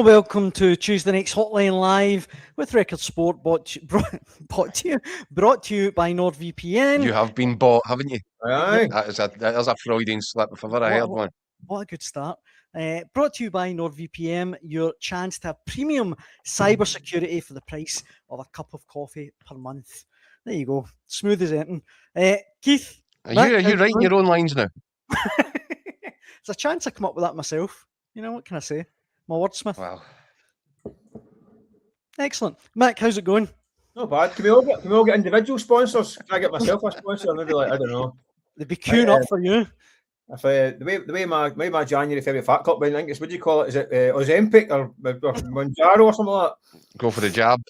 welcome to Tuesday night's Hotline Live with Record Sport, brought to you by NordVPN. You have been bought, haven't you? Aye. That is a Freudian slip if I've ever heard one. What a good start. Brought to you by NordVPN, your chance to have premium cybersecurity for the price of a cup of coffee per month. There you go. Smooth as anything. Keith. Are you writing your own lines now? It's a chance I come up with that myself. You know, what can I say? My wordsmith. Wow. Excellent. Mac, how's it going? Not bad. Can we all get individual sponsors? Can I get myself a sponsor? Maybe I don't know. They'd be queuing up for you. If the way my January, February Fat Club went, I think it's, what do you call it? Is it Ozempic or Monjaro or something like that? Go for the jab.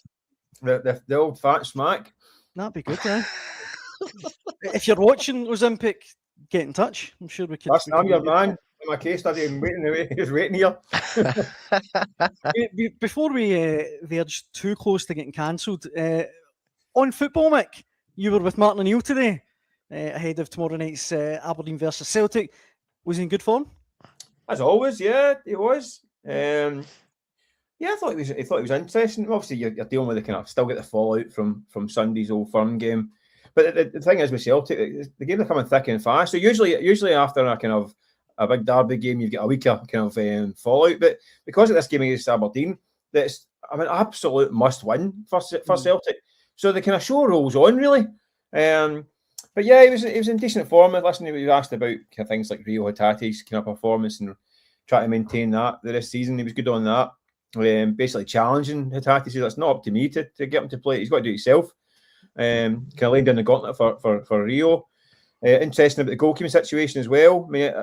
The old fat smack. That'd be good, yeah. If you're watching Ozempic, get in touch. I'm sure we can. I'm your man. In my case study, I'm waiting. He's waiting here. Before we verge too close to getting cancelled, on football, Mick, you were with Martin O'Neill today, ahead of tomorrow night's Aberdeen versus Celtic. Was he in good form? As always, yeah, he was. Yeah, I thought he was interesting. Obviously, you're dealing with the kind of still get the fallout from Sunday's Old Firm game, but the thing is with Celtic, the games are coming thick and fast. So usually after a kind of a big derby game, you get a weaker kind of fallout. But because of this game against Aberdeen, that's an absolute must win for Celtic. So the kind of show rolls on really. But yeah, he was in decent form. Listen, he was asked about kind of things like Rio Hatate's kind of performance and trying to maintain that this season. He was good on that. Basically challenging Hatate. Says it's not up to me to get him to play. He's got to do it himself. Kind of laying down the gauntlet for Rio. Interesting about the goalkeeping situation as well. I mean,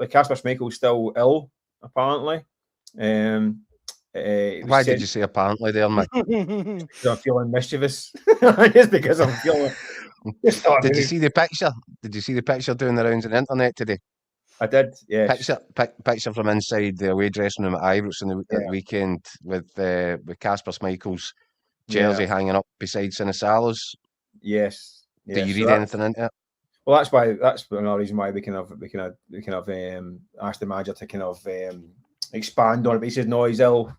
Kasper Schmeichel's still ill, apparently. Why did you say apparently there, Mike? I'm feeling mischievous. Just because I'm feeling... Did you see the picture? Did you see the picture doing the rounds on the internet today? I did, yeah. Picture from inside the away dressing room at Ibrox at the weekend with Kasper Schmeichel's jersey hanging up beside Sinisalo's. Yes. Do you read anything into it? Well, that's another reason why we kind of asked the manager to kind of expand on it. But he says no, he's ill.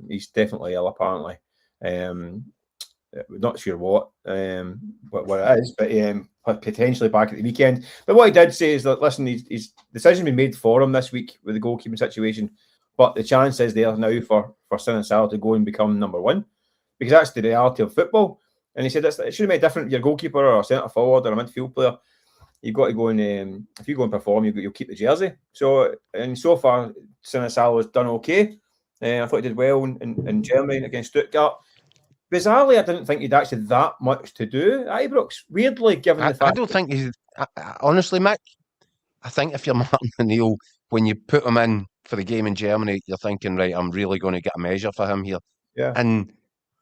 He's definitely ill, apparently. Not sure what it is, but potentially back at the weekend. But what he did say is that listen, his decision been made for him this week with the goalkeeping situation, but the chance is there now for Sinisalo to go and become number one, because that's the reality of football. And he said it shouldn't make a difference if you're a goalkeeper or a centre forward or a midfield player. You've got to go and if you go and perform, you'll keep the jersey. So far, Sinisalo has done okay. I thought he did well in Germany against Stuttgart. Bizarrely, I didn't think he'd actually that much to do at Ibrox. Weirdly, given the fact I don't think he's honestly, Mick. I think if you're Martin O'Neill, when you put him in for the game in Germany, you're thinking, right, I'm really going to get a measure for him here. Yeah. And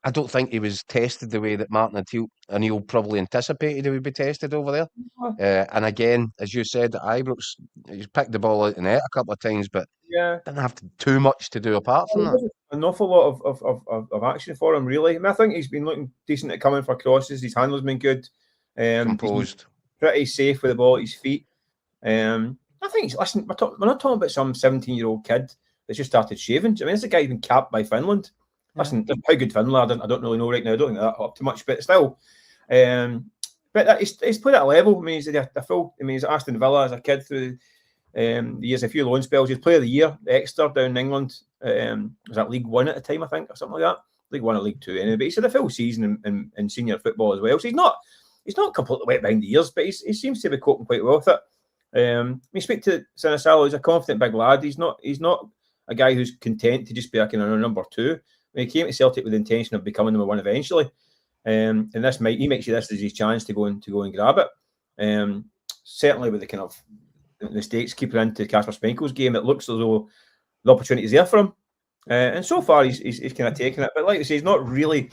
I don't think he was tested the way that Martin O'Neill probably anticipated he would be tested over there. And again, as you said, at Ibrox, he's picked the ball out in net a couple of times, but didn't have too much to do apart from that. An awful lot of action for him, really. I mean, I think he's been looking decent at coming for crosses. His handler's been good. Composed. Pretty safe with the ball at his feet. I think, listen, we're not talking about some 17-year-old kid that's just started shaving. I mean, it's a guy who's been capped by Finland. Listen, how good Finland are, I don't really know right now. I don't think that up too much, but still. But he's played at a level. I mean, he's at Aston Villa as a kid through the years, a few loan spells. He's Player of the Year, Exeter down in England. Was that League One at the time, I think, or something like that? League One or League Two, anyway. But he's had a full season in senior football as well. So he's not completely wet behind the ears, but he seems to be coping quite well with it. When you speak to Sinisalo, he's a confident big lad. He's not a guy who's content to just be like number two. When he came to Celtic with the intention of becoming number one eventually, and he makes you this as his chance to go and grab it. Certainly with the kind of the stakes keeping into Kasper Schmeichel's game, it looks as though the opportunity is there for him. And so far he's kind of taken it. But like I say, he's not really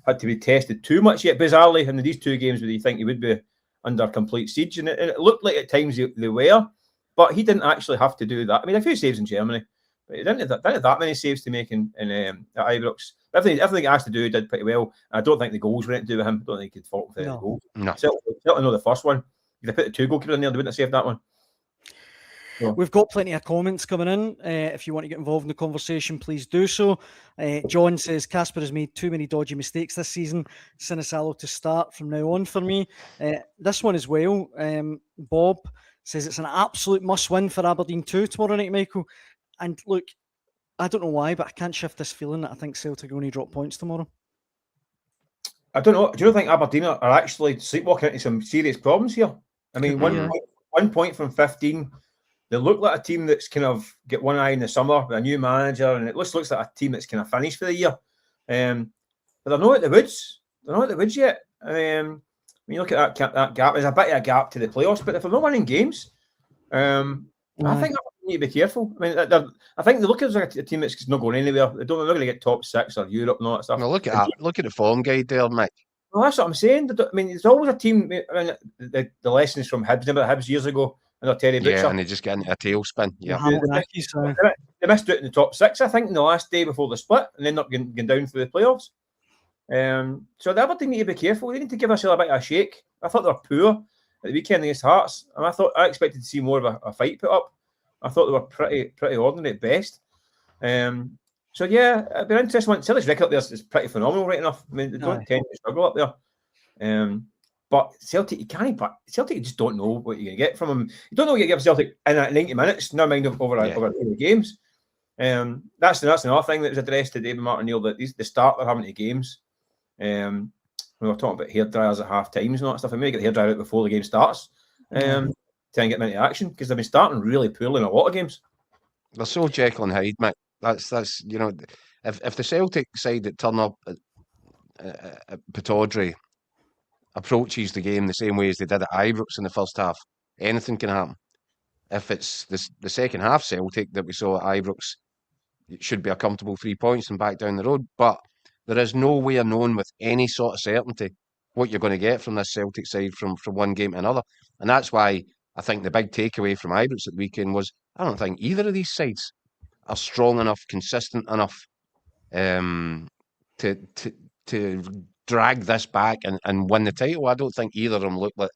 had to be tested too much yet. Bizarrely, in these two games where you think he would be under complete siege, and it looked like at times they were, but he didn't actually have to do that. I mean, a few saves in Germany, but he didn't have that many saves to make in at Ibrox. Everything he has to do, he did pretty well. And I don't think the goals were anything to do with him. I don't think he could fault for the goals. No. Certainly not the first one. If they put the two goalkeepers in there, they wouldn't have saved that one. We've got plenty of comments coming in. If you want to get involved in the conversation, please do so. John says, Casper has made too many dodgy mistakes this season. Sinisalo to start from now on for me. This one as well. Bob says it's an absolute must-win for Aberdeen 2 tomorrow night, Michael. And look, I don't know why, but I can't shift this feeling that I think Celtic are going to drop points tomorrow. I don't know. Do you think Aberdeen are actually sleepwalking into some serious problems here? I mean, one point from 15. They look like a team that's kind of get one eye in the summer with a new manager, and it looks like a team that's kind of finished for the year. But they're not at the woods. They're not at the woods yet. When you look at that gap, there's a bit of a gap to the playoffs. But if they're not winning games, I think they need to be careful. I mean, I think they look at a team that's not going anywhere. They're not going to get top 6 or Europe and all that stuff. Well, look at the form guide there, Mike. Well, that's what I'm saying. I mean, there's always a team. I mean, the lessons from Hibs, about Hibs years ago, under Terry Butcher. Yeah, and they just get into a tailspin. Yeah, they missed out in the top 6, I think, in the last day before the split, and ended up getting down through the playoffs. So the Aberdeen need to be careful. They need to give themselves a bit of a shake. I thought they were poor at the weekend against Hearts, and I expected to see more of a fight put up. I thought they were pretty ordinary at best. So yeah, it'd be interesting. Celtic's record up there is pretty phenomenal, right enough. I mean, they don't tend to struggle up there. But Celtic, Celtic just don't know what you're going to get from them. You don't know what you're going to get from Celtic in 90 minutes, never mind over 2 games. That's another thing that was addressed to David Martin Neal, that the start they're having to games. We were talking about hairdryers at half times and all that stuff. I may get the hairdryer out before the game starts try and get them into action, because they've been starting really poorly in a lot of games. They're so Jekyll and Hyde, Mick. That's you know, if the Celtic side that turn up at Pittodrie approaches the game the same way as they did at Ibrox in the first half, anything can happen. If it's the second half Celtic that we saw at Ibrox, it should be a comfortable 3 points and back down the road. But there is no way of knowing with any sort of certainty what you're going to get from this Celtic side from one game to another. And that's why I think the big takeaway from Ibrox at the weekend was, I don't think either of these sides are strong enough, consistent enough to drag this back and win the title. I don't think either of them look like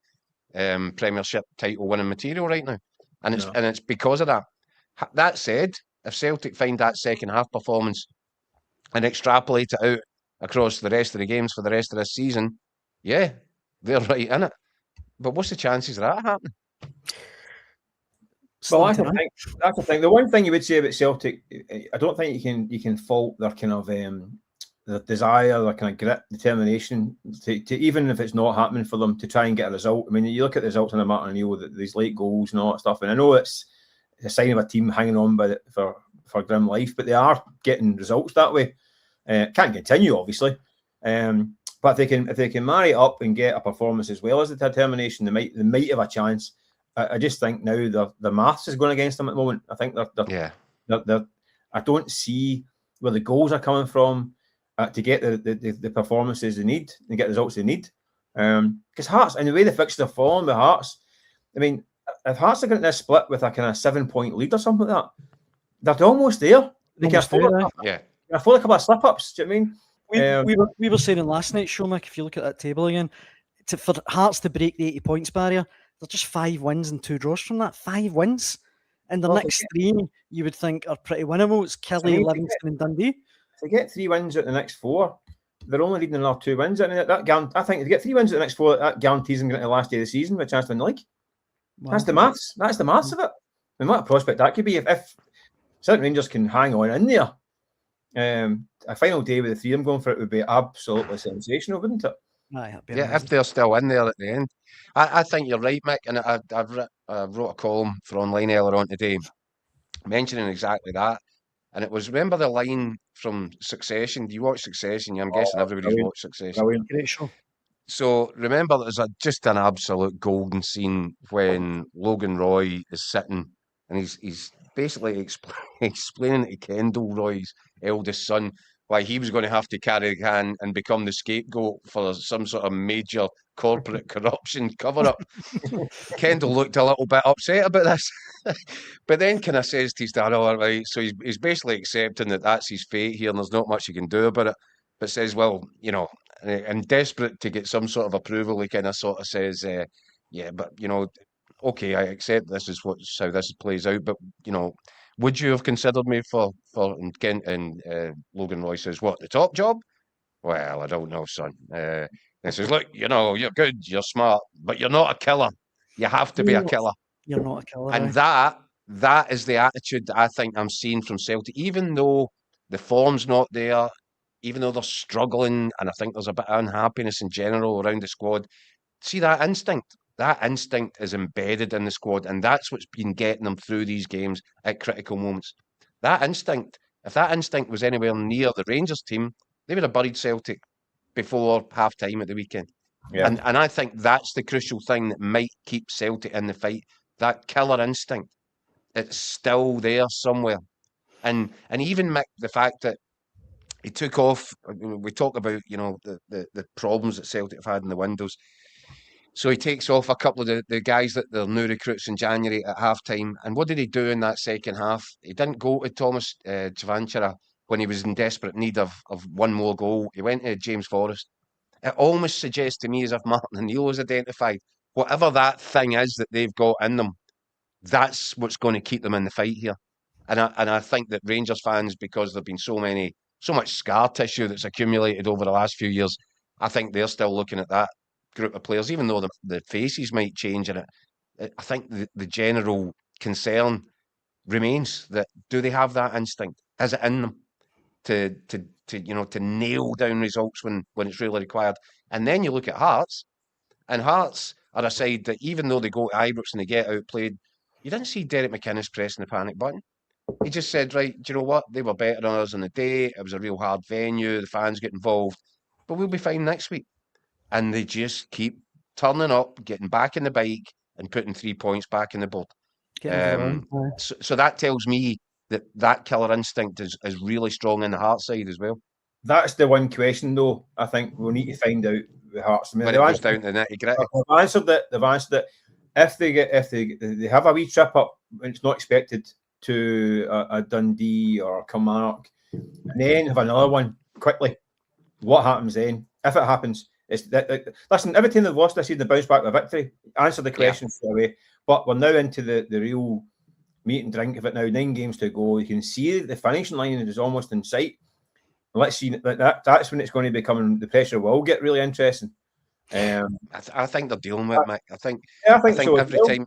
Premiership title winning material right now. And it's because of that. That said, if Celtic find that second half performance and extrapolate it out across the rest of the games for the rest of this season, yeah, they're right in it. But what's the chances of that happening? Well, that's the thing. The one thing you would say about Celtic, I don't think you can fault their kind of their desire, their kind of grit, determination to even if it's not happening for them, to try and get a result. I mean, you look at the results in the Martin O'Neill, these late goals and all that stuff, and I know it's a sign of a team hanging on for grim life, but they are getting results that way. Can't continue, obviously, but if they can marry it up and get a performance as well as the determination, they might have a chance. I just think now the maths is going against them at the moment. I think they're I don't see where the goals are coming from to get the performances they need and get the results they need. Because Hearts, and the way the fixtures are falling with Hearts, I mean, if Hearts are getting this split with a kind of 7-point lead or something like that, they're almost there. They can afford a couple of slip-ups. Do you know what I mean? We were saying in last night's show, Mick, if you look at that table again, for Hearts to break the 80 points barrier, they're just 5 wins and 2 draws from that. 5 wins. And the next 3 you would think are pretty winnable. It's Kelly, Livingston and Dundee. If they get 3 wins at the next 4, they're only needing another 2 wins. I mean, I think if they get 3 wins at the next 4, that guarantees them getting to the last day of the season with a chance to win the league. Wow. That's the maths. That's the maths of it. I mean, what a prospect that could be if Celtic Rangers can hang on in there. A final day with the 3 of them going for it would be absolutely sensational, wouldn't it? If they're still in there at the end. I think you're right, Mick, and I wrote a column for Online earlier on today mentioning exactly that. And it was, remember the line from Succession? Do you watch Succession? I'm guessing everybody's watched Succession. Great show. So remember, there's just an absolute golden scene when Logan Roy is sitting and he's basically explaining to Kendall Roy's eldest son why he was going to have to carry the can and become the scapegoat for some sort of major corporate corruption cover-up. Kendall looked a little bit upset about this. But then kind of says to his dad, all right, so he's basically accepting that that's his fate here and there's not much he can do about it. But says, well, you know, and desperate to get some sort of approval, he kind of sort of says, yeah, but, you know, okay, I accept this is how this plays out, but would you have considered me for and Logan Roy says, what, the top job? Well, I don't know, son. He says, look, you're good, you're smart, but you're not a killer. You have to be a killer. You're not a killer. And that is the attitude that I think I'm seeing from Celtic, even though the form's not there, even though they're struggling, and I think there's a bit of unhappiness in general around the squad. See that instinct? That instinct is embedded in the squad, and that's what's been getting them through these games at critical moments. That instinct, if that instinct was anywhere near the Rangers team, they would have buried Celtic before half-time at the weekend. Yeah. And I think that's the crucial thing that might keep Celtic in the fight. That killer instinct, it's still there somewhere. And even Mick, the fact that he took off, we talk about, the problems that Celtic have had in the windows. So he takes off a couple of the guys that they're new recruits in January at half-time. And what did he do in that second half? He didn't go to Thomas Chavanchara when he was in desperate need of one more goal. He went to James Forrest. It almost suggests to me as if Martin O'Neill has identified whatever that thing is that they've got in them, that's what's going to keep them in the fight here. And I think that Rangers fans, because there've been so much scar tissue that's accumulated over the last few years, I think they're still looking at that group of players, even though the faces might change in it. I think the general concern remains that do they have that instinct? Is it in them to nail down results when it's really required? And then you look at Hearts, and Hearts are a side that even though they go to Ibrox and they get outplayed, you didn't see Derek McInnes pressing the panic button. He just said, right, do you know what? They were better than us on the day. It was a real hard venue. The fans get involved. But we'll be fine next week. And they just keep turning up, getting back in the bike and putting 3 points back in the board. So that tells me that killer instinct is really strong in the Hearts side as well. That's the one question, though, I think we'll need to find out with Hearts. I mean, when it goes down to the nitty-gritty. They've answered it. If they have a wee trip up when it's not expected to a Dundee or a Kilmarnock, and then have another one quickly, what happens then? If it happens, listen, every time they've lost this season, they bounce back with a victory. Answer the question straight away. But we're now into the real meat and drink of it now. 9 games to go. You can see the finishing line is almost in sight. Let's see that's when it's going to become, the pressure will get really interesting. I think they're dealing with it, Mick. I think so every time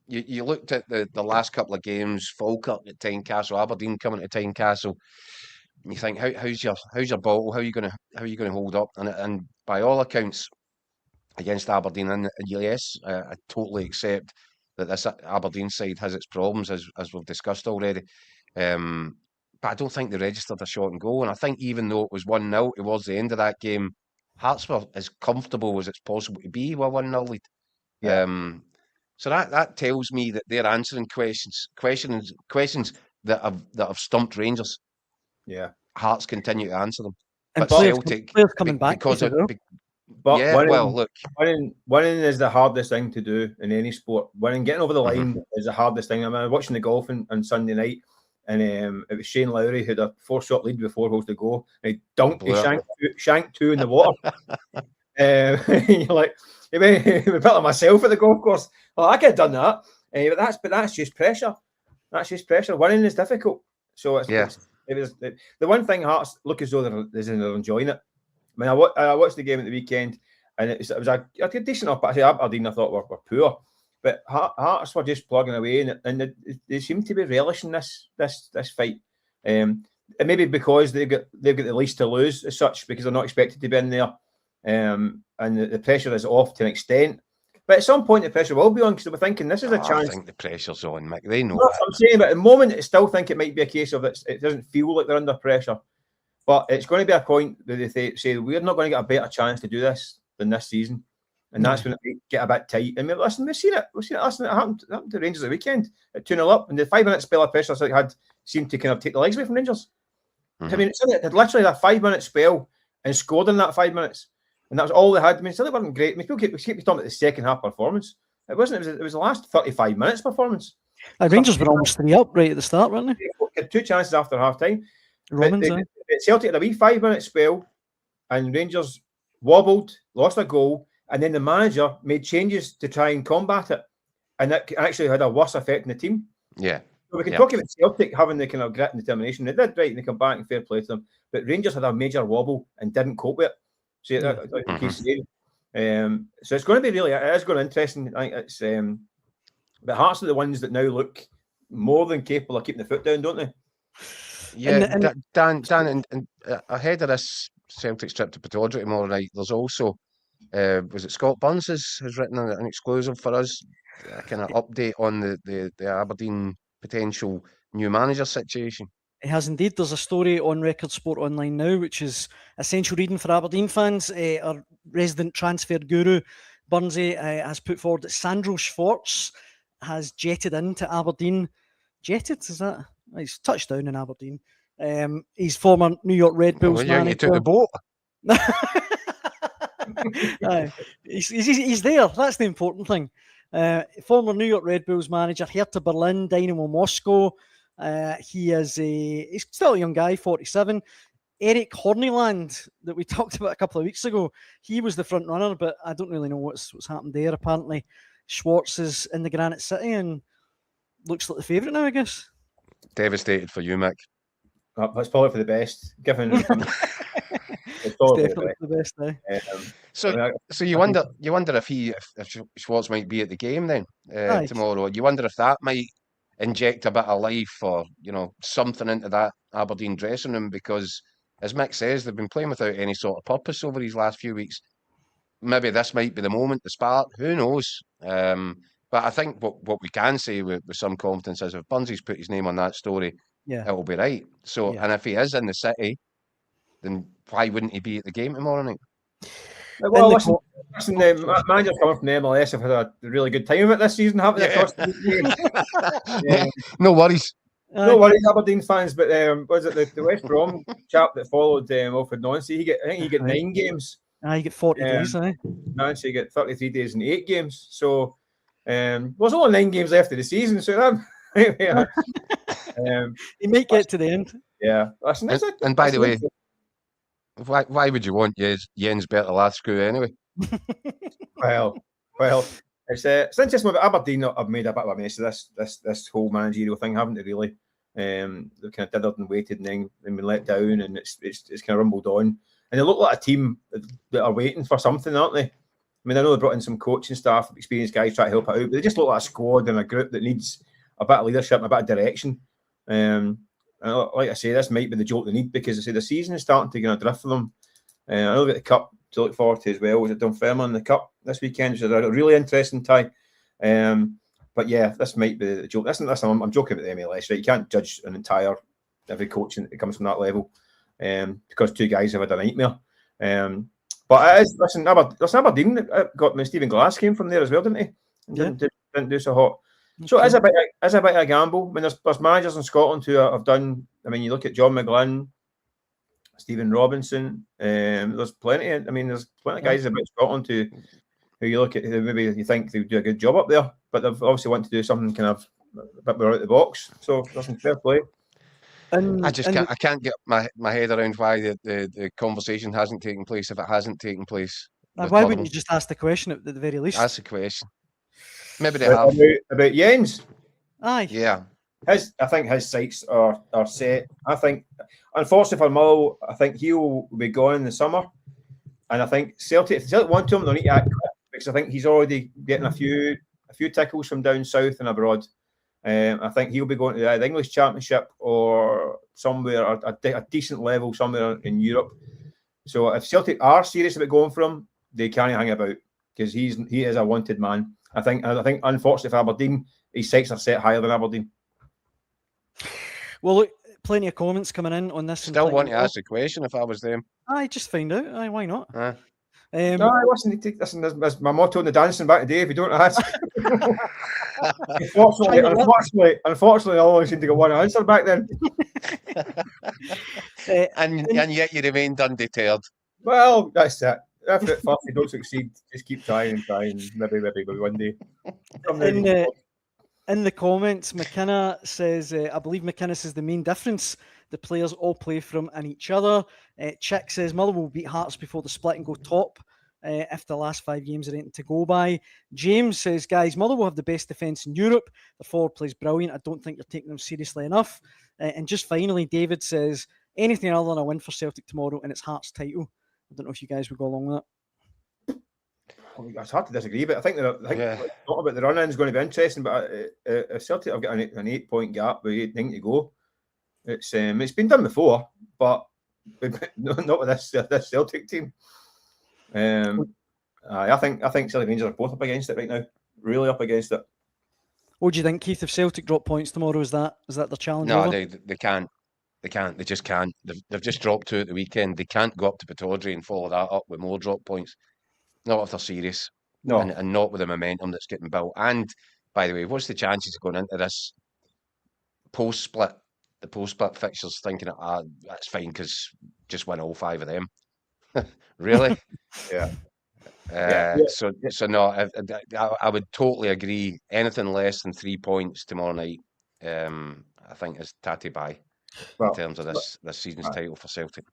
you looked at the last couple of games, Falkirk at Tynecastle, Aberdeen coming to Tynecastle, and you think, how's your bottle? How are you going to hold up? And by all accounts, against Aberdeen, and yes, I totally accept that this Aberdeen side has its problems, as we've discussed already. But I don't think they registered a shot and goal. And I think even though it was 1-0 towards the end of that game, Hearts were as comfortable as it's possible to be with 1-0 lead. Yeah. So that tells me that they're answering questions that have stumped Rangers. Yeah. Hearts continue to answer them. And but Celtic, players coming back because of, but yeah, look, winning is the hardest thing to do in any sport. Getting over the line is the hardest thing. I mean, I was watching the golf on Sunday night, and it was Shane Lowry who had a 4-shot lead before goals to go. And he shanked 2 in the water. You're like, he put like myself at the golf course. Well, I could have done that. But that's just pressure. That's just pressure. Winning is difficult. So the one thing Hearts look as though they're enjoying it. I mean, I watched the game at the weekend, and it was a decent up. Aberdeen I thought were poor, but Hearts were just plugging away, and they seem to be relishing this fight. And maybe because they've got the least to lose as such, because they're not expected to be in there, and the pressure is off to an extent. But at some point, the pressure will be on, because we're thinking this is a chance. I think the pressure's on, Mick. They know. That's what I'm saying, but at the moment, I still think it might be a case of it doesn't feel like they're under pressure. But it's going to be a point that they say we're not going to get a better chance to do this than this season, and that's when it might get a bit tight. And listen, we've seen it. Listen, it happened to Rangers at the weekend at 2-0 up, and the 5-minute spell of pressure seemed to kind of take the legs away from Rangers. I mean, it had literally that 5-minute spell and scored in that 5 minutes, and that was all they had. I mean, still, it wasn't great. I mean, people keep talking about the second half performance. It wasn't. It was the last 35 minutes performance. Rangers were almost 3 up right at the start, weren't they? Had 2 chances after half time. Romans, Celtic had a wee 5-minute spell, and Rangers wobbled, lost a goal, and then the manager made changes to try and combat it. and that actually had a worse effect on the team. Yeah. So we can talk about Celtic having the kind of grit and determination. They did right, and they come back and fair play to them. But Rangers had a major wobble and didn't cope with it. So so it's going to be really, it is going to be interesting. I think it's but Hearts are the ones that now look more than capable of keeping the foot down, don't they? Yeah, Dan, and ahead of this Celtic trip to Pittodrie tomorrow night, there's also was it Scott Burns has written an exclusive for us, a kind of update on the Aberdeen potential new manager situation. It has indeed. There's a story on Record Sport Online now, which is essential reading for Aberdeen fans. Our resident transfer guru, Burnsy, has put forward that Sandro Schwartz has jetted into Aberdeen. Jetted? Is that? He's touched down in Aberdeen. He's former New York Red Bulls manager. You took the boat. He's there. That's the important thing. Former New York Red Bulls manager, Hertha Berlin, Dynamo Moscow. He's still a young guy, 47. Eric Horniland, that we talked about a couple of weeks ago, he was the front runner, but I don't really know what's happened there. Apparently, Schwartz is in the Granite City and looks like the favourite now, I guess. Devastated for you, Mick. That's probably for the best, given it's definitely for the best now. So you wonder if Schwartz might be at the game then tomorrow. You wonder if that might inject a bit of life or something into that Aberdeen dressing room, because as Mick says, they've been playing without any sort of purpose over these last few weeks. Maybe this might be the moment to spark. Who knows? But I think what we can say with some confidence is if Burnsy's put his name on that story, it'll be right. So, and if he is in the city, then why wouldn't he be at the game tomorrow night? Well, listen, managers coming from the MLS have had a really good time of it this season, haven't they? No worries. No worries, Aberdeen fans. But was it the West Brom chap that followed Wilfred Nancy? I think he got 9 games. You get 40 days, Nancy get 33 days and 8 games. So there's only 9 games left of the season. So that he might get to the end. Yeah. Listen, and by the way, why would you want Jens Bertolatsku anyway? Well, it's since it's Aberdeen have made a bit of a mess of this whole managerial thing, haven't they? Really, they've kind of dithered and waited, and then they've been let down, and it's kind of rumbled on. And they look like a team that are waiting for something, aren't they? I mean, I know they brought in some coaching staff, experienced guys try to help it out, but they just look like a squad and a group that needs a bit of leadership and a bit of direction. And like I say, this might be the jolt they need, because I say the season is starting to kind of drift for them. I know they've got the cup to look forward to as well. Was it Dunfermline in the cup this weekend, which is a really interesting tie. But yeah, this might be the joke. I'm joking about the MLS, right? You can't judge every coach that comes from that level, because 2 guys have had a nightmare. But it is, listen, Aberdeen got Stephen Glass came from there as well, didn't he? Didn't do so hot. So it's a bit of a gamble. I mean, there's managers in Scotland who have done. I mean, you look at John McGlynn, Stephen Robinson. There's plenty. There's plenty of guys about Scotland who you look at who maybe you think they would do a good job up there, but they've obviously want to do something kind of a bit more out of the box. So there's some fair play. I can't get my head around why the conversation hasn't taken place if it hasn't taken place. Why wouldn't you just ask the question at the very least? Ask the question. Maybe they have. About Jens. Aye. Yeah. I think his sights are set. I think, unfortunately for Mull, I think he will be gone in the summer. And I think Celtic, if Celtic want him, they'll need to act quick, because I think he's already getting a few tickles from down south and abroad. I think he'll be going to the English Championship or somewhere, a decent level somewhere in Europe. So if Celtic are serious about going for him, they can't hang about, because he is a wanted man. I think unfortunately for Aberdeen, his sights are set higher than Aberdeen. Well, look, plenty of comments coming in on this. Still want to ask the question if I was them. Just find out. Why not? No, listen, that's my motto in the dancing back today. If you don't ask, unfortunately, I always seem to get one answer back then. And yet you remained undeterred. Well, that's it. If at first you don't succeed, just keep trying. Maybe one day. In the comments, McKenna says, I believe McKenna says the main difference, the players all play from and each other. Chick says Mother will beat Hearts before the split and go top. if the last 5 games are anything to go by. James says, guys, Motherwell have the best defence in Europe. Their forward plays brilliant. I don't think you're taking them seriously enough. And just finally, David says, anything other than a win for Celtic tomorrow and it's Hearts title. I don't know if you guys would go along with that. It's hard to disagree, but I think not about the run-in is going to be interesting. But if Celtic have got an 8-point gap with 8 to go, it's been done before, but not with this Celtic team. I think Celtic Rangers are both up against it right now, really up against it. What do you think, Keith? If Celtic drop points tomorrow, is that their challenge? No, over? they can't. They can't. They just can't. They've just dropped 2 at the weekend. They can't go up to Pittodrie and follow that up with more drop points. Not if they're serious. No. And not with the momentum that's getting built. And, by the way, what's the chances of going into this post-split, the post-split fixtures, thinking, that's fine because just win all 5 of them? Really? Yeah. So no, I would totally agree. Anything less than 3 points tomorrow night, I think is tatty bye in terms of this season's title for Celtic.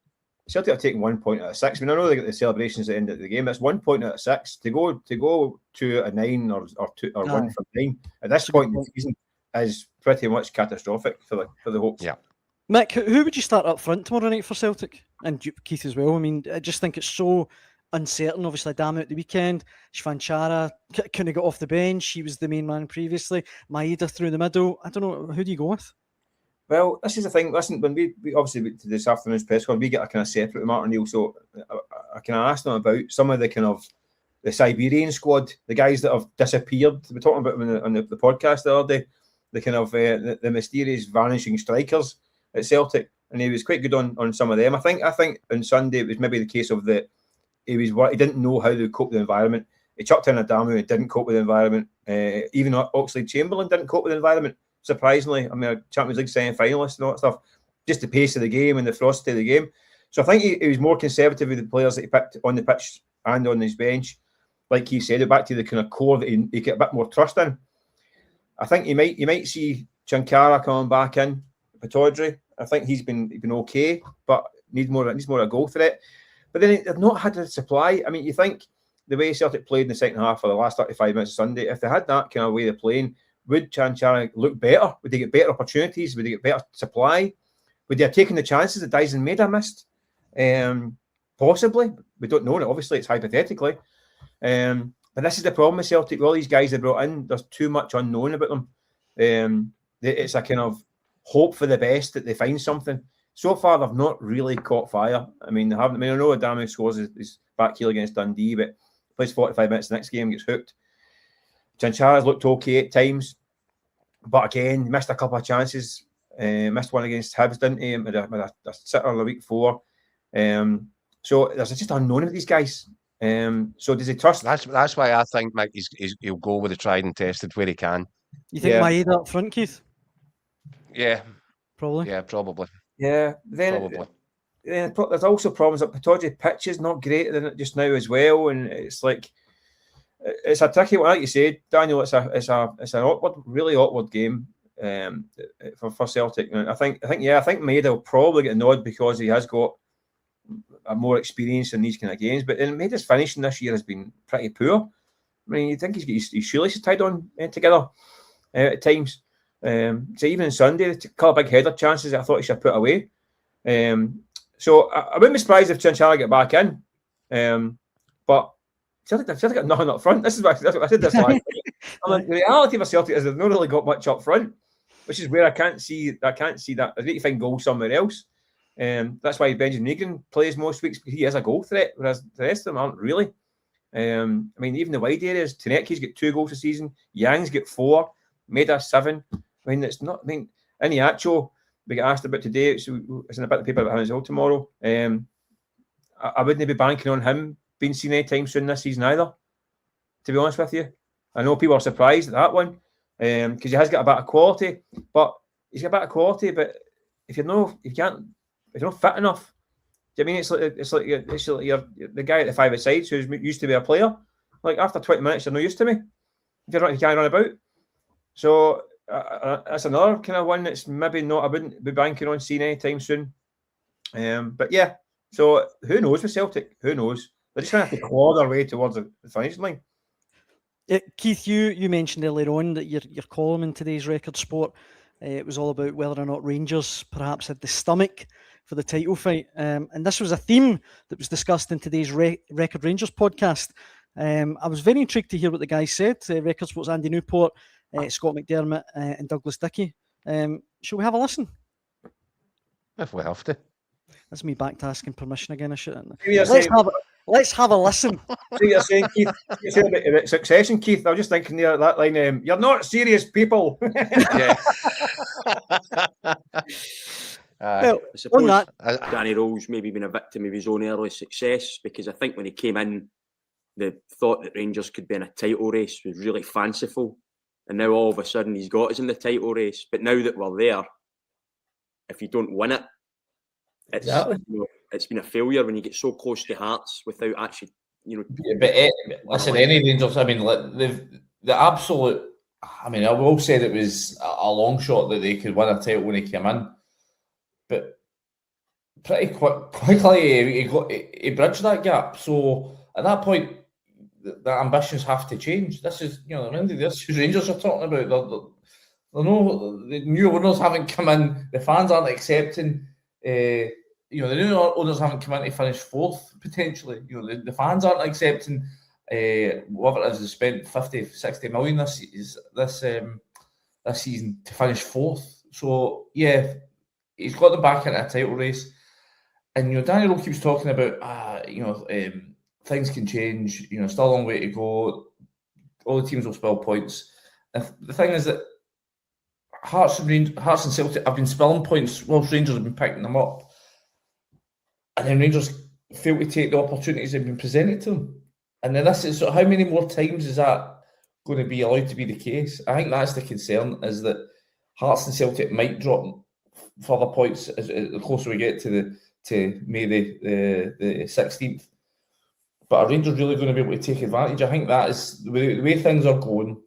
Celtic are taking 1 point out of 6. I mean, I know they get the celebrations at the end of the game. That's 1 point out of 6 to go 2 out of 9 or 1 from 9 at this point in the season is pretty much catastrophic for the Hawks. Yeah. Mick, who would you start up front tomorrow night for Celtic? And Keith as well. I mean, I just think it's so uncertain. Obviously, Dam out the weekend. Shvan Chara couldn't get off the bench. He was the main man previously. Maeda through the middle. I don't know. Who do you go with? Well, this is the thing. Listen, when we obviously to this afternoon's press conference, we get a kind of separate with Martin Neal. So I kind of asked them about some of the kind of the Siberian squad, the guys that have disappeared. We're talking about them on the podcast the other day. The kind of the mysterious vanishing strikers at Celtic, and he was quite good on some of them. I think on Sunday it was maybe the case of he didn't know how to cope with the environment. He chucked in Adamu and didn't cope with the environment. Even Oxlade-Chamberlain didn't cope with the environment. Surprisingly, I mean, a Champions League semi-finalist and all that stuff. Just the pace of the game and the ferocity of the game. So I think he was more conservative with the players that he picked on the pitch and on his bench. Like he said, back to the kind of core that he get a bit more trust in. I think you might see Chankara coming back in Pittodrie. I think he's been okay, but needs more a goal threat. But then they've not had the supply. I mean, you think the way Celtic played in the second half for the last 35 minutes of Sunday, if they had that kind of way of playing, would Chankara look better? Would they get better opportunities? Would they get better supply? Would they have taken the chances that Dyson Maeda missed? Possibly. We don't know. Obviously, it's hypothetically. But this is the problem with Celtic. All these guys they brought in, there's too much unknown about them. It's a kind of hope for the best that they find something. So far, they've not really caught fire. I mean, they haven't. I mean, I know Adamu scores his back heel against Dundee, but plays 45 minutes the next game, gets hooked. Chanchara's looked okay at times, but again, missed a couple of chances. Missed one against Hibs, didn't he? With a sitter in the week 4. So there's just unknown with these guys. So does he trust? That's why I think Mike he'll go with the tried and tested where he can. You think Maeda up front, Keith? Yeah, probably. Yeah, probably. Yeah, probably. There's also problems that Pittodrie pitch is not great than it just now as well, and it's like it's a tricky one, like you said, Daniel. It's an awkward, really awkward game for Celtic. And I think Maeda will probably get a nod because he has got a more experience in these kind of games. But then Maeda's finishing this year has been pretty poor. I mean, you think he's got his shoelaces tied on together at times. So even on Sunday, a couple of big header chances that I thought he should have put away. So I wouldn't be surprised if Chanchala get back in. But Celtic got nothing up front. This is what I said this last. The reality of a Celtic is they've not really got much up front, which is where I can't see that. I need to find goals somewhere else. That's why Benjamin Negrin plays most weeks because he is a goal threat, whereas the rest of them aren't really. I mean, even the wide areas, Taneki's got 2 goals a season, Yang's got 4, Maeda 7. I mean, it's not. I mean, Iniacho, we get asked about today. It's in a bit of paper about him as well tomorrow. I wouldn't be banking on him being seen anytime soon this season either, to be honest with you. I know people are surprised at that one because he has got a bit of quality, but he's got a bit of quality. But if you're not fit enough, do you mean it's like you're the guy at the 5-a-side who's used to be a player. Like after 20 minutes, you're not used to me. If you can't run about. So that's another kind of one that's maybe not. I wouldn't be banking on seeing anytime soon. But yeah. So who knows with Celtic? Who knows? They're just going to have to claw their way towards the finish line. Keith, you mentioned earlier on that your column in today's Record Sport, it was all about whether or not Rangers perhaps had the stomach for the title fight. And this was a theme that was discussed in today's Record Rangers podcast. I was very intrigued to hear what the guys said. Record Sport's Andy Newport, Scott McDermott and Douglas Dickey. Shall we have a listen? If we have to. That's me back to asking permission again. I shouldn't. Let's have a listen. See, you're saying, Keith, you're saying about Succession, Keith. I was just thinking there that line. You're not serious people. Yeah. Well, I suppose Danny Rose maybe been a victim of his own early success, because I think when he came in, the thought that Rangers could be in a title race was really fanciful, and now all of a sudden he's got us in the title race. But now that we're there, if you don't win it, it's it's been a failure when you get so close to Hearts without actually, Yeah, but listen, any Rangers, I mean, the absolute. I mean, I will say that it was a long shot that they could win a title when he came in, but pretty quickly he bridged that gap. So at that point, the ambitions have to change. This is, this is Rangers are talking about. The new owners haven't come in. The fans aren't accepting. The new owners haven't come in to finish fourth, potentially. The fans aren't accepting whatever it is, they spent 50, 60 million this season to finish fourth. So, yeah, he's got them back into a title race. And, Danny Rowe keeps talking about, things can change, still a long way to go. All the teams will spill points. And the thing is that Hearts and Celtic have been spilling points whilst Rangers have been picking them up. And then Rangers fail to take the opportunities that have been presented to them. And then this is, so how many more times is that going to be allowed to be the case? I think that's the concern, is that Hearts and Celtic might drop further points as the closer we get to May the 16th. But are Rangers really going to be able to take advantage? I think that is the way things are going.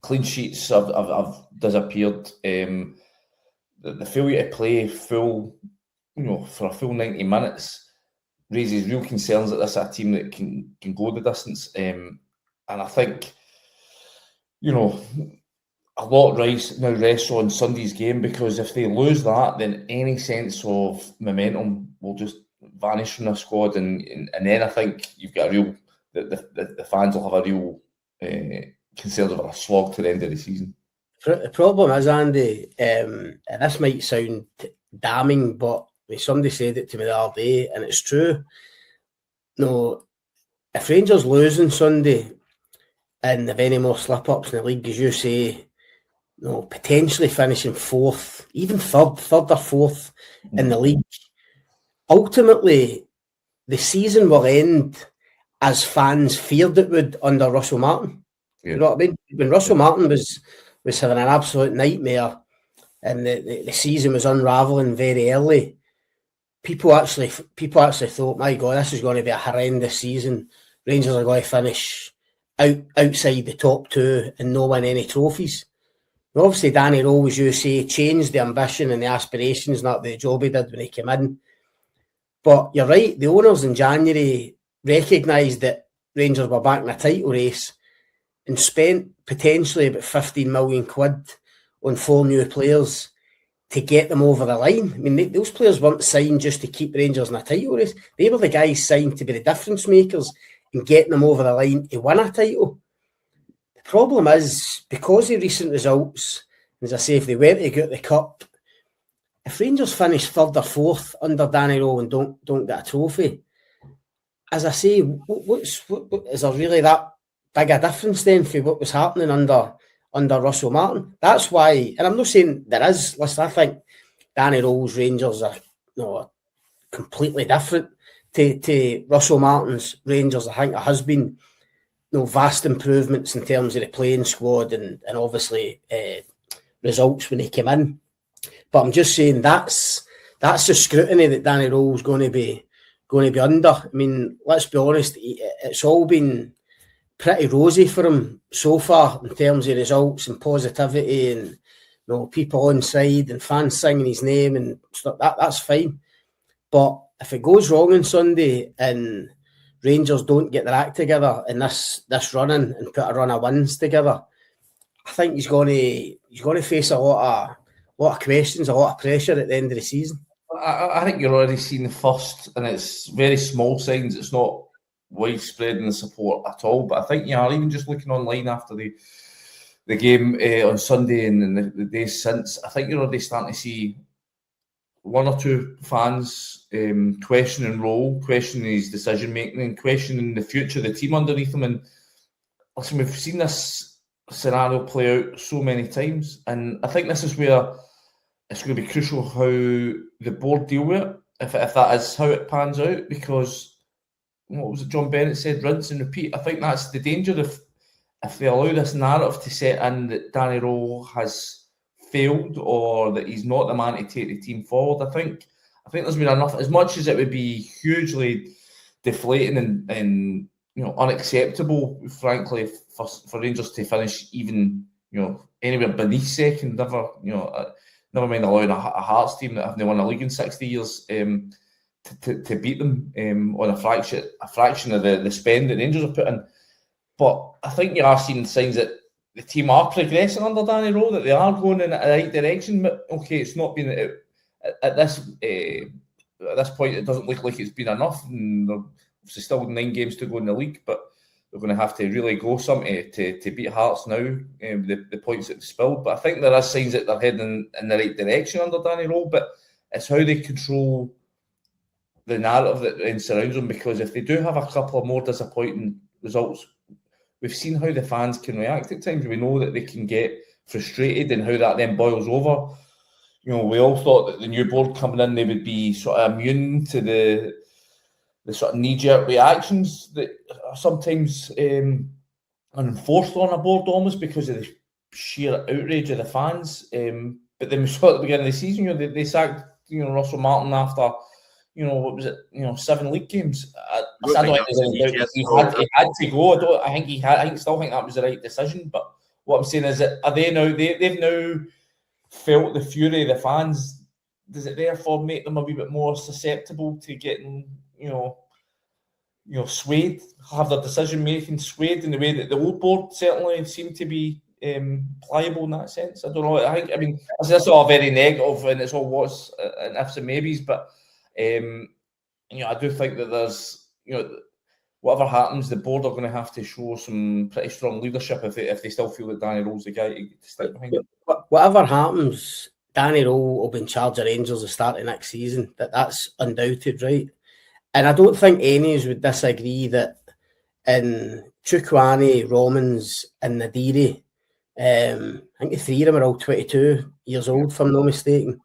Clean sheets have disappeared. The failure to play full, for a full 90 minutes raises real concerns that this is a team that can go the distance. And I think, a lot now rests on Sunday's game, because if they lose that, then any sense of momentum will just vanish from the squad. And then I think you've got the fans will have a real concerns of a slog to the end of the season. The problem is, Andy, and this might sound damning, but somebody said it to me the other day, and it's true. If Rangers lose on Sunday and have any more slip-ups in the league, as you say, potentially finishing fourth, even third or fourth in the league, ultimately the season will end as fans feared it would under Russell Martin. Yeah. You know what I mean? When Russell Martin was having an absolute nightmare and the season was unravelling very early, people actually thought, my God, this is going to be a horrendous season. Rangers are going to finish outside the top two and not win any trophies. Well, obviously, Danny Rowe, as you say, changed the ambition and the aspirations, not the job he did when he came in. But you're right, the owners in January recognised that Rangers were back in a title race and spent potentially about 15 million quid on 4 new players to get them over the line. I mean, those players weren't signed just to keep Rangers in a title race. They were the guys signed to be the difference makers and getting them over the line to win a title. The problem is, because of recent results, as I say, if they were to get the cup, if Rangers finish third or fourth under Danny Rowe and don't get a trophy, as I say, is there really that big a difference then for what was happening under Russell Martin? That's why, and I'm not saying there is. Listen, I think Danny Rowe's Rangers are completely different to Russell Martin's Rangers. I think there has been vast improvements in terms of the playing squad and obviously results when he came in. But I'm just saying that's the scrutiny that Danny Rowe's going to be under. I mean, let's be honest, it's all been pretty rosy for him so far in terms of results and positivity and people on side and fans singing his name and stuff. That's fine. But if it goes wrong on Sunday and Rangers don't get their act together in this running and put a run of wins together, I think he's going to face a lot of questions, a lot of pressure at the end of the season. I think you're already seeing the first, and it's very small signs. It's not widespread in the support at all. But I think you are, even just looking online after the game on Sunday and the days since, I think you're already starting to see one or two fans questioning role, questioning his decision making, and questioning the future of the team underneath him. And listen, we've seen this scenario play out so many times, and I think this is where it's going to be crucial how the board deal with it, if that is how it pans out, because what was it John Bennett said, rinse and repeat. I think that's the danger if they allow this narrative to set in that Danny Rowe has failed or that he's not the man to take the team forward. I think there's been enough, as much as it would be hugely deflating and unacceptable, frankly, for Rangers to finish even anywhere beneath second, never mind allowing a Hearts team that haven't won a league in 60 years to beat them on a fraction of the spend that Rangers have put in. But I think you are seeing signs that the team are progressing under Danny Rowe, that they are going in the right direction. But okay, it's not been at this point. It doesn't look like it's been enough, and there's still 9 games to go in the league. But they're going to have to really go something to beat Hearts now. The points that they've spilled, but I think there are signs that they're heading in the right direction under Danny Rowe. But it's how they control the narrative that surrounds them. Because if they do have a couple of more disappointing results, we've seen how the fans can react at times. We know that they can get frustrated and how that then boils over. We all thought that the new board coming in, they would be sort of immune to the sort of knee-jerk reactions that are sometimes enforced on a board almost because of the sheer outrage of the fans. But then we saw at the beginning of the season, they sacked Russell Martin after what was it, 7 league games. He had to go. I still think that was the right decision. But what I'm saying is that they've now felt the fury of the fans. Does it therefore make them a wee bit more susceptible to getting swayed, have their decision making swayed in the way that the old board certainly seemed to be pliable in that sense? I don't know. I mean, that's all very negative, and it's all what's and ifs and maybes. But I do think that there's whatever happens, the board are going to have to show some pretty strong leadership if they still feel that Danny Rowe's the guy to stick behind it. Whatever happens, Danny Rowe will be in charge of Rangers the start of next season. That's undoubted, right? And I don't think any would disagree that in Chukwueze, Romans and Nadiri, I think the 3 of them are all 22 years old, if I'm not mistaken.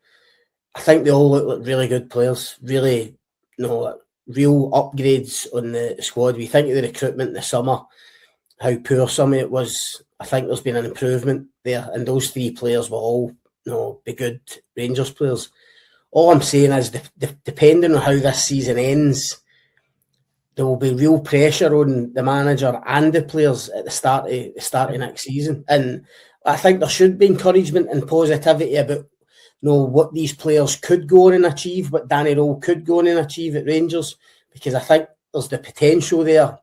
I think they all look like really good players, really, real upgrades on the squad. We think of the recruitment in the summer, how poor some of it was. I think there's been an improvement there, and those 3 players will all, be good Rangers players. All I'm saying is, depending on how this season ends, there will be real pressure on the manager and the players at the start of next season. And I think there should be encouragement and positivity about what these players could go on and achieve, what Danny Rowe could go on and achieve at Rangers, because I think there's the potential there.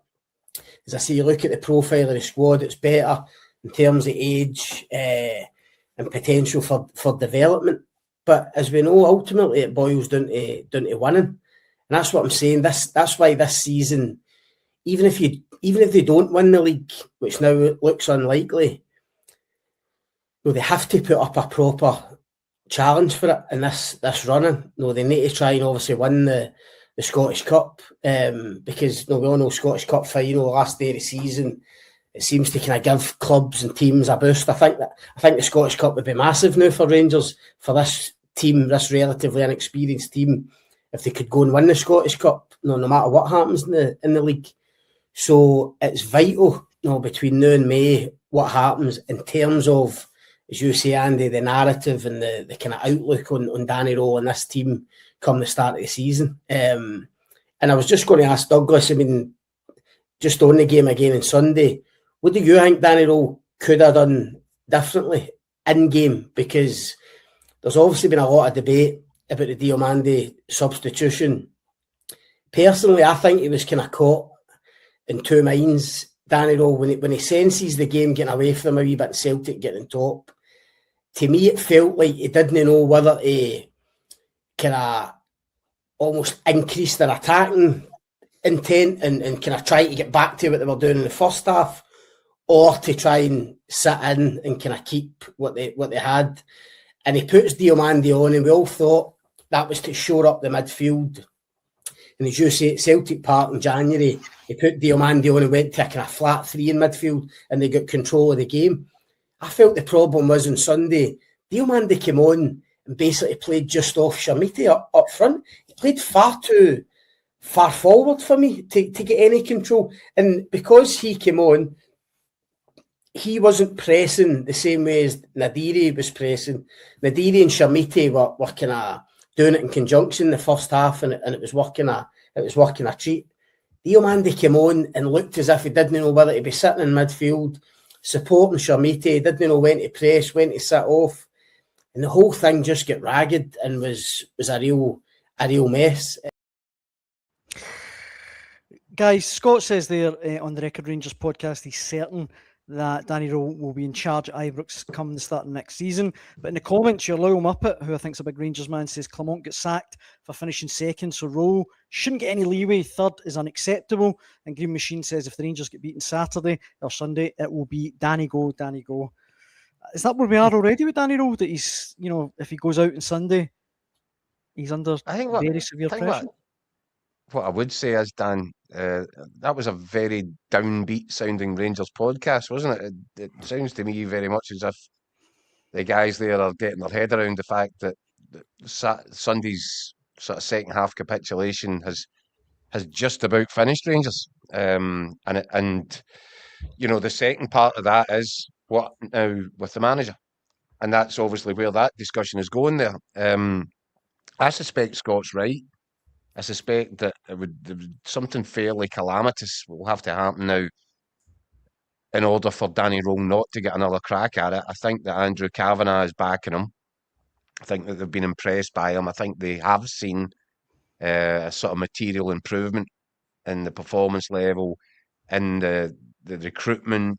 As I say, you look at the profile of the squad, it's better in terms of age and potential for development. But as we know, ultimately it boils down to winning. And that's what I'm saying. That's why this season, even if they don't win the league, which now looks unlikely, they have to put up a proper challenge for it in this running. They need to try and obviously win the Scottish Cup, because we all know Scottish Cup final, last day of the season, it seems to kind of give clubs and teams a boost. I think the Scottish Cup would be massive now for Rangers, for this team, this relatively inexperienced team, if they could go and win the Scottish Cup, no matter what happens in the league. So it's vital, between now and May, what happens in terms of, as you say, Andy, the narrative and the kind of outlook on Danny Rowe and this team come the start of the season. And I was just going to ask Douglas, just on the game again on Sunday, what do you think Danny Rowe could have done differently in game? Because there's obviously been a lot of debate about the Diomande substitution. Personally, I think he was kind of caught in two minds. Danny Rowe, when he senses the game getting away from him a wee bit, Celtic getting on top, to me it felt like he didn't know whether to kind of almost increase their attacking intent and kind of try to get back to what they were doing in the first half, or to try and sit in and kind of keep what they had. And he puts Diomande on, and we all thought that was to shore up the midfield. And as you say, at Celtic Park in January, he put Diomande on and went to a kind of flat three in midfield, and they got control of the game. I felt the problem was on Sunday, Diomande came on and basically played just off Shamite up front. He played far too far forward for me to get any control. And because he came on, he wasn't pressing the same way as Nadiri was pressing. Nadiri and Shamite were kind of doing it in conjunction in the first half, and it was working a treat. Diomande came on and looked as if he didn't know whether to be sitting in midfield, supporting Shamite, didn't know when to press, when to sit off. And the whole thing just got ragged and was a real mess. Guys, Scott says there on the Record Rangers podcast, he's certain that Danny Rowe will be in charge at Ibrox come the start of next season. But in the comments, your loyal Muppet, who I think's a big Rangers man, says Clement gets sacked for finishing second, so Rowe shouldn't get any leeway. Third is unacceptable. And Green Machine says if the Rangers get beaten Saturday or Sunday, it will be Danny go, Danny go. Is that where we are already with Danny Rowe? That he's, if he goes out on Sunday, he's under very severe pressure? What I would say is, Dan, that was a very downbeat sounding Rangers podcast, wasn't it? It sounds to me very much as if the guys there are getting their head around the fact that Sunday's sort of second half capitulation has just about finished Rangers. And the second part of that is what now with the manager, and that's obviously where that discussion is going there. I suspect Scott's right. I suspect that there would something fairly calamitous will have to happen now in order for Danny Rowe not to get another crack at it. I think that Andrew Kavanagh is backing him. I think that they've been impressed by him. I think they have seen a sort of material improvement in the performance level, in the recruitment.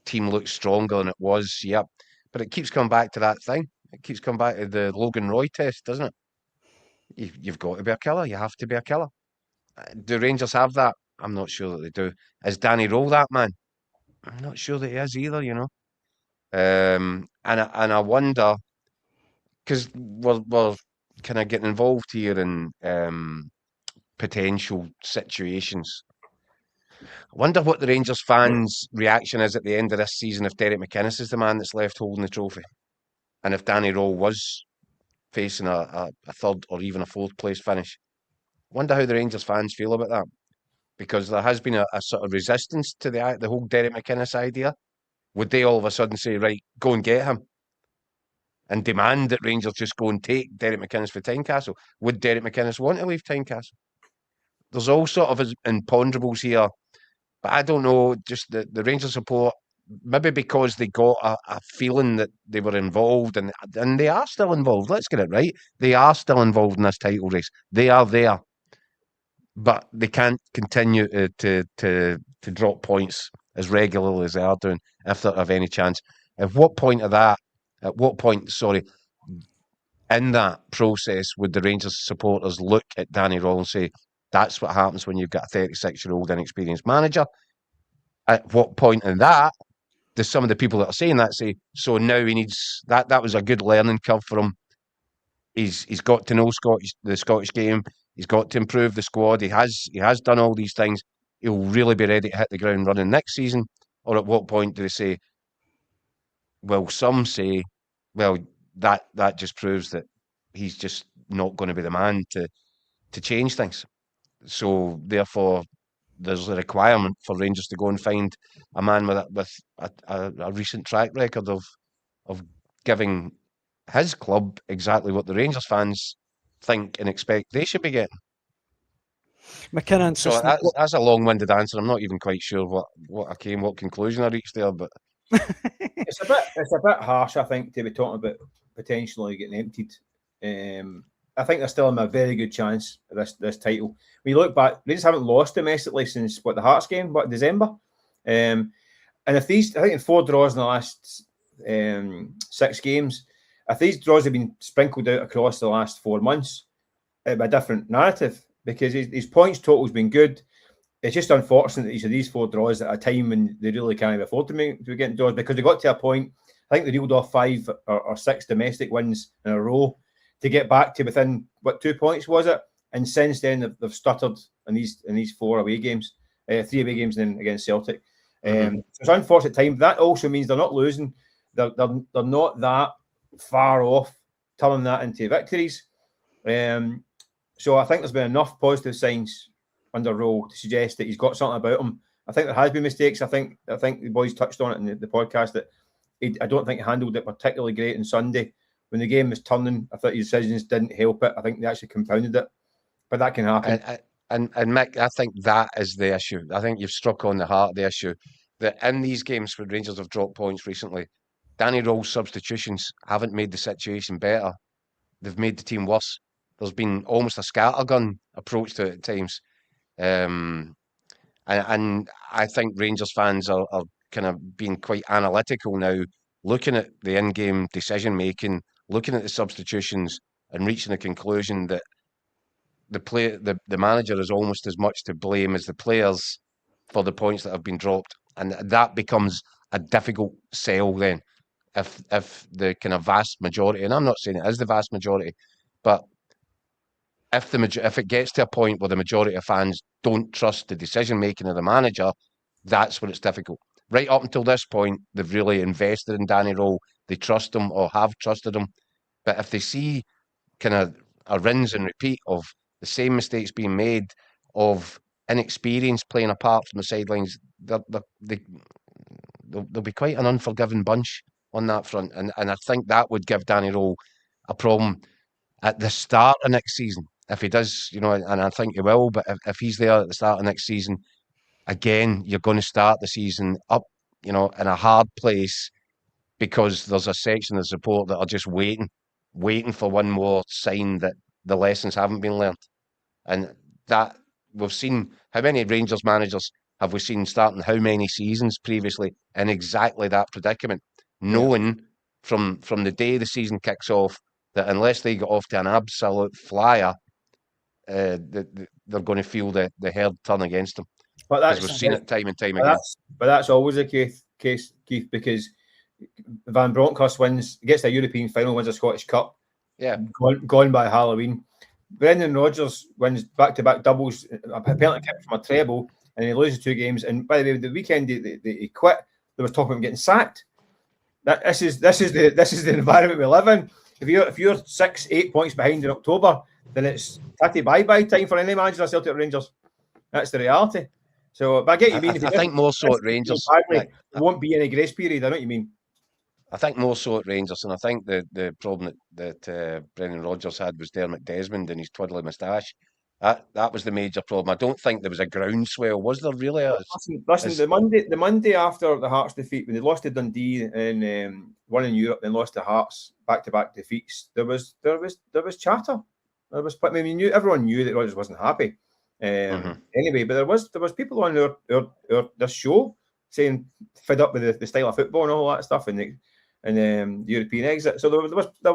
Team looks stronger than it was, yep. But it keeps coming back to that thing. It keeps coming back to the Logan Roy test, doesn't it? You've got to be a killer. You have to be a killer. Do Rangers have that? I'm not sure that they do. Is Danny Rowe that man? I'm not sure that he is either, And I wonder, because we're kind of getting involved here in potential situations. I wonder what the Rangers fans' reaction is at the end of this season if Derek McInnes is the man that's left holding the trophy, and if Danny Rowe was facing a third or even a fourth place finish. Wonder how the Rangers fans feel about that, because there has been a sort of resistance to the whole Derek McInnes idea. Would they all of a sudden say, right, go and get him, and demand that Rangers just go and take Derek McInnes for Tynecastle? Would Derek McInnes want to leave Tynecastle? There's all sort of imponderables here, but I don't know, just the Rangers support, maybe because they got a feeling that they were involved, and they are still involved. Let's get it right. They are still involved in this title race. They are there. But they can't continue to drop points as regularly as they are doing if they have any chance. At what point, in that process, would the Rangers supporters look at Danny Rowe and say, that's what happens when you've got a 36-year-old inexperienced manager? At what point in that does some of the people that are saying that say, so now he needs that? That was a good learning curve for him. He's got to know the Scottish game. He's got to improve the squad. He has done all these things. He'll really be ready to hit the ground running next season. Or at what point do they say, well, some say, well, that just proves that he's just not going to be the man to change things. So therefore, there's a requirement for Rangers to go and find a man with a recent track record of giving his club exactly what the Rangers fans think and expect they should be getting. McKinnon. So that's a long-winded answer. I'm not even quite sure what conclusion I reached there, but it's a bit harsh, I think, to be talking about potentially getting emptied. I think they're still in a very good chance of this title. When you look back, Rangers haven't lost domestically since the Hearts game, December. And if these, I think in 4 draws in the last 6 games, if these draws have been sprinkled out across the last 4 months, it'd be a different narrative because his points total's been good. It's just unfortunate that he's had these 4 draws at a time when they really can't afford to be getting draws because they got to a point. I think they reeled off 5 or 6 domestic wins in a row to get back to within 2 points was it? And since then they've stuttered in these 4 away games, 3 away games, and then against Celtic. So it's an unfortunate time. That also means they're not losing. They're not that far off turning that into victories. So I think there's been enough positive signs under Rowe to suggest that he's got something about him. I think there has been mistakes. I think the boys touched on it in the podcast that I don't think he handled it particularly great on Sunday. When the game was turning, I thought his decisions didn't help it. I think they actually compounded it. But that can happen. And Mick, I think that is the issue. I think you've struck on the heart of the issue. That in these games where Rangers have dropped points recently, Danny Rowe's substitutions haven't made the situation better. They've made the team worse. There's been almost a scattergun approach to it at times. And I think Rangers fans are kind of being quite analytical now, looking at the in-game decision-making, looking at the substitutions and reaching the conclusion that the manager is almost as much to blame as the players for the points that have been dropped. And that becomes a difficult sell then. If the kind of vast majority, and I'm not saying it is the vast majority, but if it gets to a point where the majority of fans don't trust the decision-making of the manager, that's when it's difficult. Right up until this point, they've really invested in Danny Rowe. They trust him or have trusted him. But if they see kind of a rinse and repeat of the same mistakes being made, of inexperience playing a part from the sidelines, they'll be quite an unforgiving bunch on that front. And I think that would give Danny Rowe a problem at the start of next season. If he does, and I think he will, but if he's there at the start of next season, again, you're going to start the season up, in a hard place because there's a section of support that are just waiting for one more sign that the lessons haven't been learned. And that we've seen, how many Rangers managers have we seen starting how many seasons previously in exactly that predicament, knowing from the day the season kicks off that unless they get off to an absolute flyer, they're going to feel the herd turn against them. Because we've seen it time and time again. But that's always the case, Keith, because Van Bronckhorst gets the European final, wins a Scottish Cup. Yeah, gone by Halloween. Brendan Rodgers wins back-to-back doubles, a penalty kick from a treble, and he loses 2 games. And by the way, the weekend he quit. There was talk about him getting sacked. This is the environment we live in. If you're 6-8 points behind in October, then it's tatty bye-bye time for any manager of Celtic or Rangers. That's the reality. So, but I get you mean. I think more so at Rangers. There won't be any grace period. I know what you mean. I think more so at Rangers, and I think the problem that Brendan Rodgers had was Dermot Desmond and his twiddly moustache. That was the major problem. I don't think there was a groundswell. Was there really? Listen, the Monday after the Hearts defeat, when they lost to Dundee and won in Europe, then lost to Hearts back-to-back defeats, there was chatter. Everyone knew that Rodgers wasn't happy. Anyway, but there was people on this show saying fed up with the style of football and all that stuff and the European exit. So there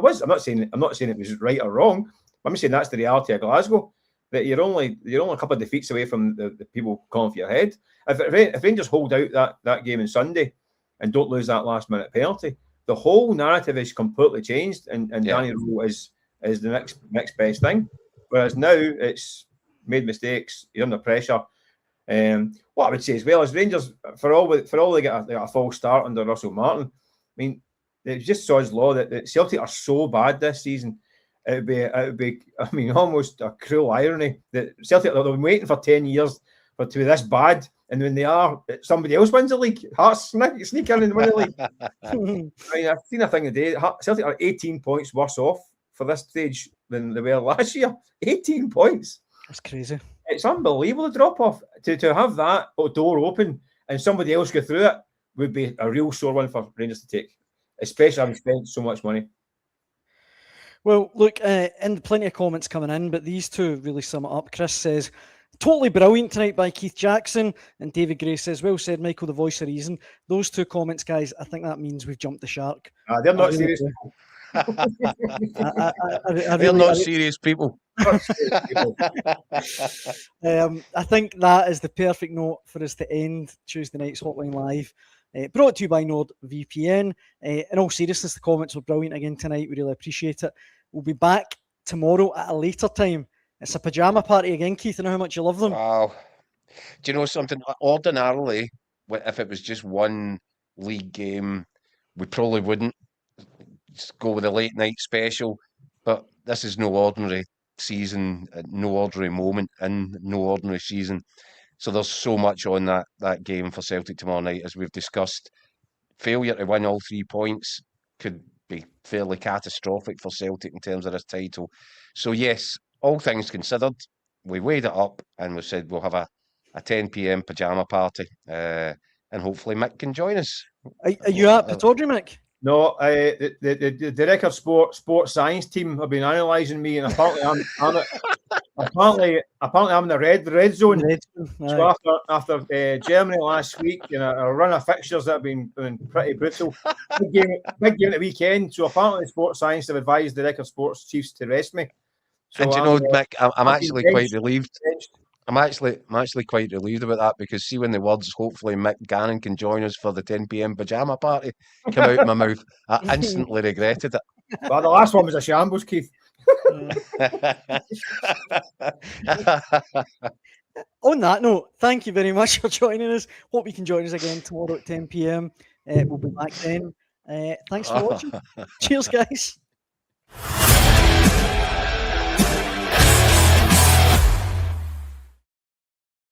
was. I'm not saying it was right or wrong. I'm just saying that's the reality of Glasgow. That you're only a couple of defeats away from the people calling for your head. If Rangers hold out that game on Sunday and don't lose that last minute penalty, the whole narrative is completely changed. And Danny Rowe is the next best thing. Whereas now it's made mistakes. He's under pressure. What I would say as well is Rangers, for all they get a false start under Russell Martin. I mean, it's just Sod's law that Celtic are so bad this season. It would be. I mean, almost a cruel irony that Celtic they've been waiting for 10 years to be this bad, and when they are, somebody else wins the league. Hearts sneak in and win the league. I mean, I've seen a thing today. Celtic are 18 points worse off for this stage than they were last year. 18 points. That's crazy. It's unbelievable, the drop off. To have that door open and somebody else go through it would be a real sore one for Rangers to take, especially having spent so much money. Well, look, and plenty of comments coming in, but these two really sum it up. Chris says, totally brilliant tonight by Keith Jackson. And David Gray says, well said, Michael, the voice of reason. Those two comments, guys, I think that means we've jumped the shark. They're not really serious. They're not serious people. I think that is the perfect note for us to end Tuesday night's Hotline Live. Brought to you by NordVPN. In all seriousness, the comments were brilliant again tonight. We really appreciate it. We'll be back tomorrow at a later time. It's a pyjama party again, Keith. I know how much you love them. Wow. Do you know something? Ordinarily, if it was just one league game, we probably wouldn't go with a late night special. But this is no ordinary season, no ordinary moment, and no ordinary season. So there's so much on that game for Celtic tomorrow night, as we've discussed. Failure to win all 3 points could be fairly catastrophic for Celtic in terms of this title. So yes, all things considered, we weighed it up and we said we'll have a 10 p.m. pyjama party, and hopefully Mick can join us. Are you at Pataudry, Mick? No, the Director Sports Science team have been analysing me, and apparently I'm in the red zone. So after Germany last week, a run of fixtures that have been pretty brutal. Big game at the weekend. So apparently Sports Science have advised the Director Sports chiefs to rest me. So and you know, Mick, I'm actually quite relieved. I'm actually quite relieved about that, because see, when the words hopefully Mick Gannon can join us for the 10 p.m. pyjama party come out of my mouth, I instantly regretted it. Well, the last one was a shambles, Keith. On that note, thank you very much for joining us. Hope you can join us again tomorrow at 10 p.m. We'll be back then. Thanks for watching. Cheers, guys.